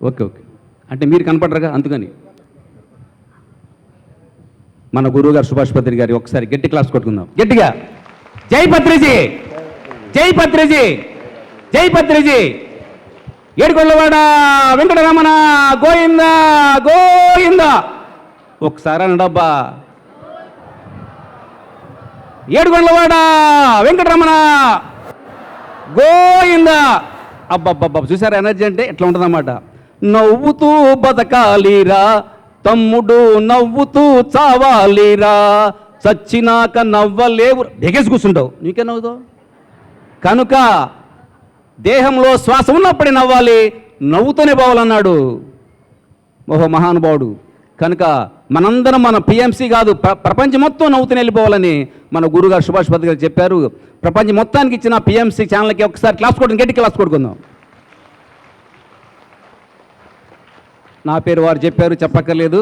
Okay okay, అంటే మీరు కనపడరుగా అందుకని. మన గురువు గారు సుభాష్ పత్రి గారి ఒకసారి గట్టి క్లాస్ కొట్టుకుందాం గట్టిగా. జై పత్రిజీ, జై పత్రిజీ, జై పత్రిజీ. ఏడుకొండలవాడ వెంకటరమణ గోయిందా గోయిందా. ఒకసారి అన్నడబ్బా. ఏడుకొండలవాడ వెంకటరమణ గోయిందా. అబ్బబ్బబ్బా, చూసారా ఎనర్జీ అంటే ఎట్లా ఉంటుందన్నమాట. నవ్వుతూ బతకాలిరా తమ్ముడు, నవ్వుతూ చావాలిరా, చచ్చినాక నవ్వలేవు. దిగేసి కూర్చుంటావు, నీకే నవ్వుతావు. కనుక దేహంలో శ్వాస ఉన్నప్పుడే నవ్వాలి, నవ్వుతూనే పోవాలన్నాడు ఓహో మహానుభావుడు. కనుక మనందరం మన పిఎంసి కాదు, ప్రపంచం మొత్తం నవ్వుతూనే వెళ్ళిపోవాలని మన గురుగారు సుభాష్ పత్రి గారు చెప్పారు. ప్రపంచం మొత్తానికి ఇచ్చిన పిఎంసి ఛానల్కి ఒకసారి క్లాస్ కొట్టుకుని గట్టి క్లాస్ కొట్టుకుందాం. నా పేరు వారు చెప్పారు, చెప్పక్కర్లేదు.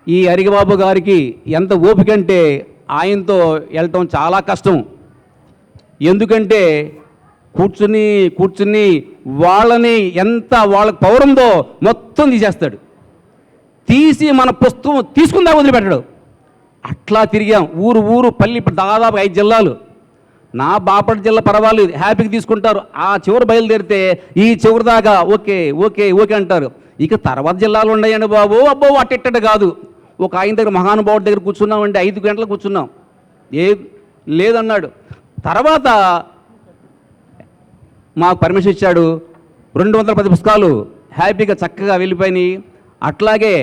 ఈ హరిబాబు గారికి ఎంత ఓపిక అంటే ఆయనతో వెళ్ళటం చాలా కష్టం. ఎందుకంటే కూర్చుని కూర్చుని వాళ్ళని ఎంత వాళ్ళకి పవర్ ఉందో మొత్తం తీసేస్తాడు. తీసి మన పుస్తకం తీసుకుందా వదిలిపెట్టాడు. అట్లా తిరిగాం ఊరు ఊరు పల్లి, దాదాపు 5 జిల్లాలు. నా బాపట్ల జిల్లా పర్వాలేదు, హ్యాపీగా తీసుకుంటారు. ఆ చివరి బయలుదేరితే ఈ చివరి దాకా ఓకే ఓకే ఓకే అంటారు. ఇక తర్వాత జిల్లాలు ఉన్నాయండి బాబు, అబ్బో అట్టెట్టట కాదు. ఒక ఆయన దగ్గర మహానుభావుడి దగ్గర కూర్చున్నామండి, 5 గంటలకు కూర్చున్నాం, లేదన్నాడు. తర్వాత మాకు పర్మిషన్ ఇచ్చాడు. 210 పుస్తకాలు హ్యాపీగా చక్కగా వెళ్ళిపోయినాయి. అట్లాగే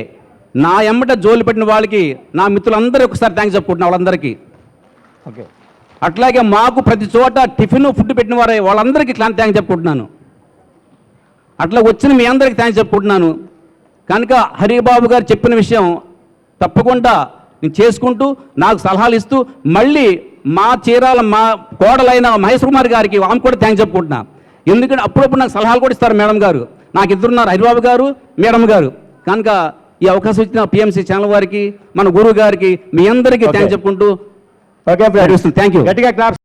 నా ఎమ్మట జోలు పెట్టిన వాళ్ళకి, నా మిత్రులందరూ ఒకసారి థ్యాంక్స్ చెప్పుకుంటున్నా వాళ్ళందరికీ. ఓకే, అట్లాగే మాకు ప్రతి చోట టిఫిన్ ఫుడ్ పెట్టిన వారే వాళ్ళందరికీ థ్యాంక్స్ చెప్పుకుంటున్నాను. అట్లా వచ్చిన మీ అందరికీ థ్యాంక్స్ చెప్పుకుంటున్నాను. కనుక హరిబాబు గారు చెప్పిన విషయం తప్పకుండా నేను చేసుకుంటూ, నాకు సలహాలు ఇస్తూ, మళ్ళీ మా చీరాల మా కోడలైన మహేష్ కుమార్ గారికి ఆమె కూడా థ్యాంక్స్ చెప్పుకుంటున్నా. ఎందుకంటే అప్పుడప్పుడు నాకు సలహాలు కూడా ఇస్తారు మేడం గారు. నాకు ఇద్దరున్నారు, హరిబాబు గారు, మేడం గారు. కనుక ఈ అవకాశం ఇచ్చిన పిఎంసి ఛానల్ వారికి, మన గురువు గారికి, మీ అందరికీ థ్యాంక్స్ చెప్పుకుంటూ ఓకే, థ్యాంక్ యూ. గట్టిగా క్లాప్స్.